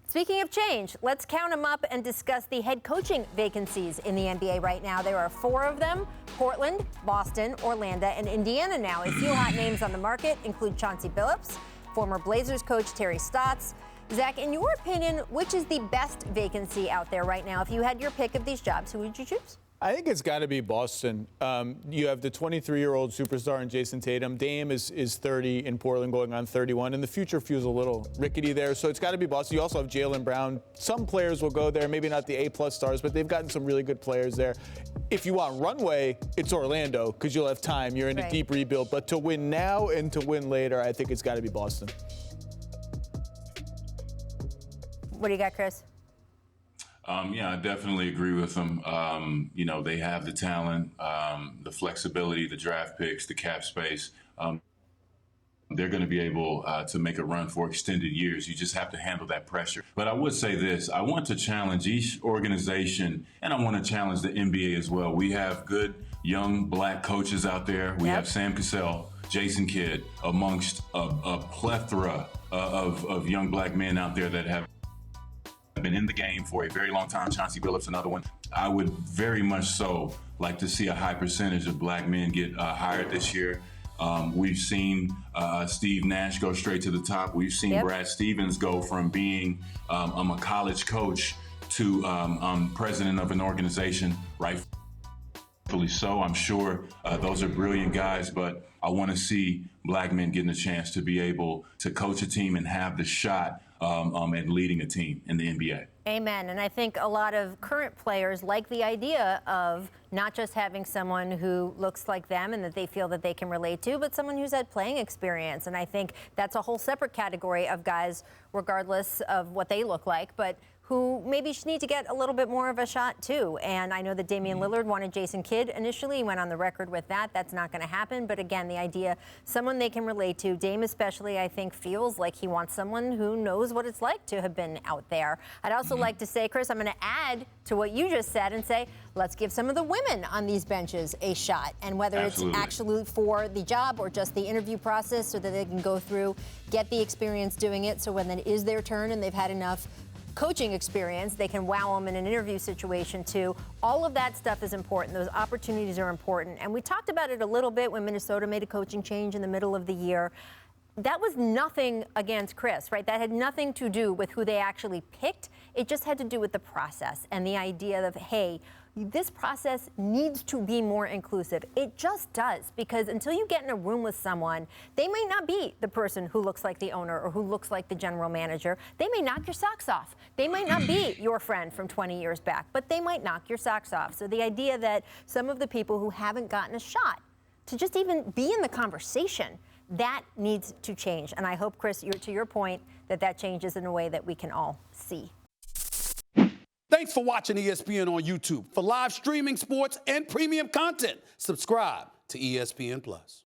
Speaking of change, let's count them up and discuss the head coaching vacancies in the NBA right now. There are 4 of them: Portland, Boston, Orlando, and Indiana now. A few hot names on the market include Chauncey Billups, former Blazers coach Terry Stotts. Zach, in your opinion, which is the best vacancy out there right now? If you had your pick of these jobs, who would you choose? I think it's got to be Boston. You have the 23-year-old superstar in Jason Tatum. Dame is 30 in Portland, going on 31, and the future feels a little rickety there. So it's got to be Boston. You also have Jaylen Brown. Some players will go there, maybe not the A-plus stars, but they've gotten some really good players there. If you want runway, it's Orlando because you'll have time. You're in a deep rebuild. But to win now and to win later, I think it's got to be Boston. What do you got, Chris? Yeah, I definitely agree with them. They have the talent, the flexibility, the draft picks, the cap space. They're going to be able to make a run for extended years. You just have to handle that pressure. But I would say this. I want to challenge each organization, and I want to challenge the NBA as well. We have good young black coaches out there. We have Sam Cassell, Jason Kidd, amongst a plethora of young black men out there that have been in the game for a very long time. Chauncey Billups, another one. I would very much so like to see a high percentage of black men get hired this year. We've seen Steve Nash go straight to the top. We've seen Brad Stevens go from being a college coach to president of an organization, rightfully so. I'm sure those are brilliant guys, but I want to see black men getting a chance to be able to coach a team and have the shot at leading a team in the NBA. Amen. And I think a lot of current players like the idea of not just having someone who looks like them and that they feel that they can relate to, but someone who's had playing experience. And I think that's a whole separate category of guys, regardless of what they look like, but who maybe need to get a little bit more of a shot too. And I know that Damian Lillard wanted Jason Kidd initially. He went on the record with that. That's not going to happen. But again, the idea, someone they can relate to. Dame especially, I think, feels like he wants someone who knows what it's like to have been out there. I'd also like to say, Chris, I'm going to add to what you just said and say, let's give some of the women on these benches a shot. And whether it's actually for the job or just the interview process so that they can go through, get the experience doing it. So when it is their turn and they've had enough coaching experience, they can wow them in an interview situation too. All of that stuff is important. Those opportunities are important. And we talked about it a little bit when Minnesota made a coaching change in the middle of the year. That was nothing against Chris, right? That had nothing to do with who they actually picked. It just had to do with the process and the idea of, hey, this process needs to be more inclusive. It just does, because until you get in a room with someone, they may not be the person who looks like the owner or who looks like the general manager. They may knock your socks off. They might not be your friend from 20 years back, but they might knock your socks off. So the idea that some of the people who haven't gotten a shot to just even be in the conversation, that needs to change. And I hope, Chris, to your point, that changes in a way that we can all see. Thanks for watching ESPN on YouTube. For live streaming, sports, and premium content, subscribe to ESPN+.